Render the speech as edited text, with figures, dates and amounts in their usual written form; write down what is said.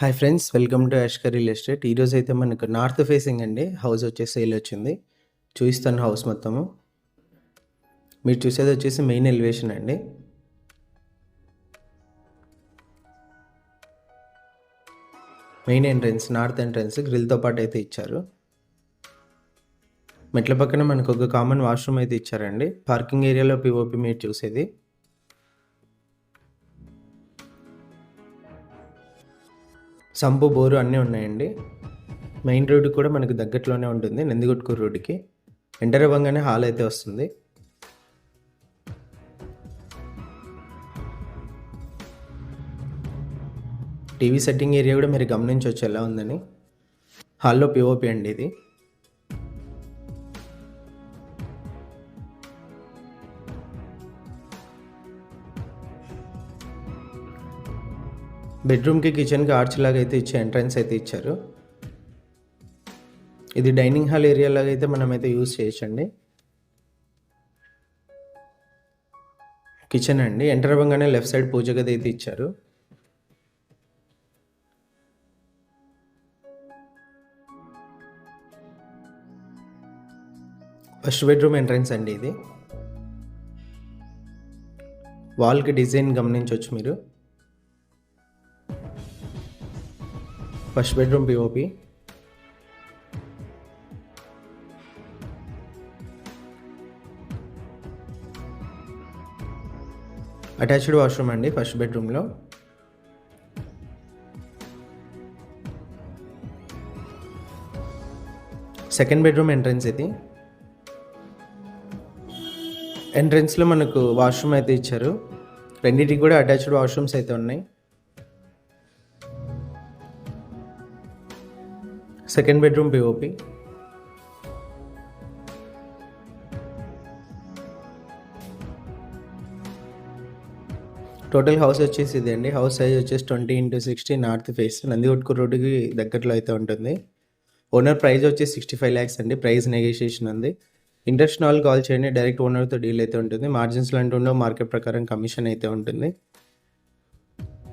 Hi friends, welcome to యాష్కర్ real estate. ఈరోజు అయితే మనకు నార్త్ ఫేసింగ్ అండి హౌస్ వచ్చేసి సేల్ వచ్చింది. చూపిస్తాను హౌస్ మొత్తము. మీరు చూసేది వచ్చేసి మెయిన్ ఎలివేషన్ అండి. మెయిన్ ఎంట్రన్స్, నార్త్ ఎంట్రన్స్ గ్రిల్తో పాటు అయితే ఇచ్చారు. మెట్ల పక్కన మనకు ఒక కామన్ వాష్రూమ్ అయితే ఇచ్చారండి. పార్కింగ్ ఏరియాలో పిఓపి మీరు చూసేది. సంపు, బోరు అన్నీ ఉన్నాయండి. మెయిన్ రోడ్డు కూడా మనకు దగ్గరలోనే ఉంటుంది, నందికొట్కూరు రోడ్డుకి. ఎంటర్ అవ్వగానే హాల్ అయితే వస్తుంది. టీవీ సెట్టింగ్ ఏరియా కూడా మీరు గమనించవచ్చు ఎలా ఉందని. హాల్లో పిఓపి అండి ఇది. బెడ్రూమ్కి, కిచెన్కి ఆర్చ్ లాగా అయితే ఇచ్చి ఎంట్రన్స్ అయితే ఇచ్చారు. ఇది డైనింగ్ హాల్ ఏరియా లాగా అయితే మనమైతే యూజ్ చేయొచ్చండి. కిచెన్ అండి. ఎంటర్ అవ్వగానే లెఫ్ట్ సైడ్ పూజ గది అయితే ఇచ్చారు. ఫస్ట్ బెడ్రూమ్ ఎంట్రన్స్ అండి ఇది. వాల్కి డిజైన్ గమనించవచ్చు మీరు. First bedroom POP. Attached washroom అండి ఫస్ట్ బెడ్రూమ్లో. సెకండ్ బెడ్రూమ్ ఎంట్రన్స్ ఇది. ఎంట్రన్స్లో మనకు వాష్రూమ్ అయితే ఇచ్చారు. రెండింటికి కూడా అటాచ్డ్ వాష్రూమ్స్ అయితే ఉన్నాయి. Second bedroom POP. Total house వచ్చేసి ఇది అండి. హౌస్ సైజ్ వచ్చేసి 20x60 నార్త్ ఫేస్, నందికొట్కూరు రోడ్డుకి దగ్గరలో అయితే ఉంటుంది. ఓనర్ ప్రైస్ వచ్చేసి 65 lakhs అండి. ప్రైస్ నెగోషియేషన్ ఉంది. ఇంట్రెస్ట్ వాళ్ళు కాల్ చేయండి. డైరెక్ట్ ఓనర్తో డీల్ అయితే ఉంటుంది. మార్జిన్స్ లాంటి ఉండవు. మార్కెట్ ప్రకారం కమిషన్ అయితే ఉంటుంది.